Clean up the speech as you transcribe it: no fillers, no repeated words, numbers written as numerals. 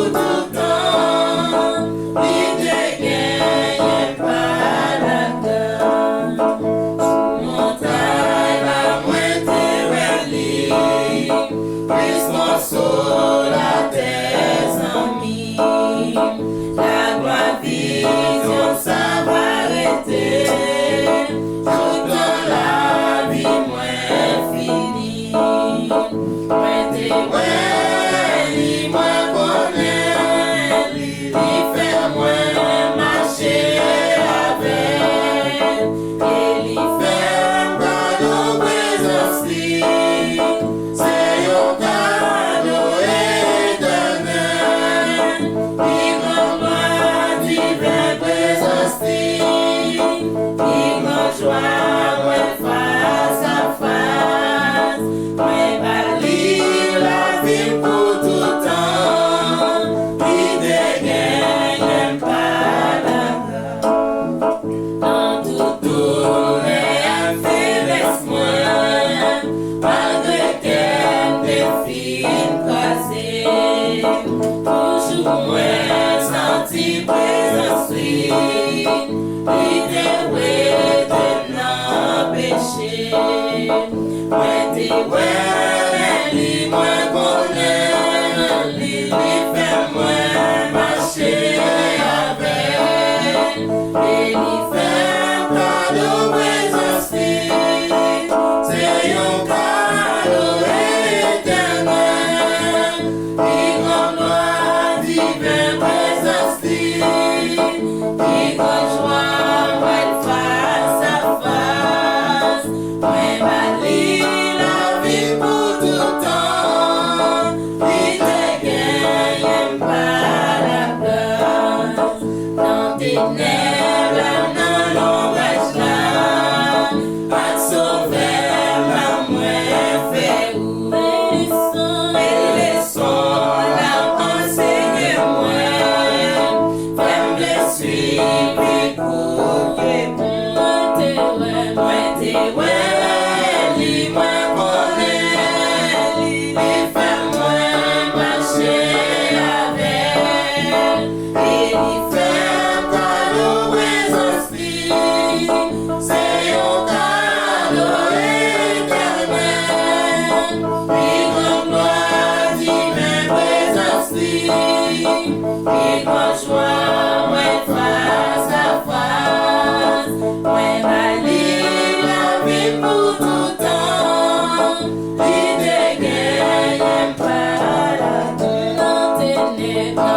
tout temps, l'idée gagne pas la gagne. Montagne la moitié rallye, plus mon soul la terre amis. La gloire vision ça va arrêter, tout dans la vie moins fini. Moins t'es moins connaît, li fait moins marcher avec, et li fait dans nos présence li, c'est un cadeau éternel, li grand gloire divine présence li, li grand joie ouais face à face, ouais bali la vie pour tout temps, li dégaine pas la gloire. Dans tout tourner à faire moi, malgré qu'elle défile croisée, toujours moins senti présence lui, l'idée de l'empêcher. Moins t'es li moins connaît, li fait moins marcher avec, et li fait cadeau présence li, c'est un cadeau éternel, li grand gloire divine présence li, li grand joie ouais face à face, ouais bali la vie pour tout temps, li dégaine pas la place. Dans tes ténèbres, dans l'ombrage là, pas de sauveur, la moins fait ouvrir les sons, la enseigne moi, femme le suivre, écoute, moi t'es li moins connaît, li fait moins marcher avec, et li fait cadeau présence li, c'est un cadeau éternel, li grand gloire divine présence li, li grand joie ouais face à face, ouais bali la vie pour tout temps, li dégaine pas la gloire. Dans tes ténèbres,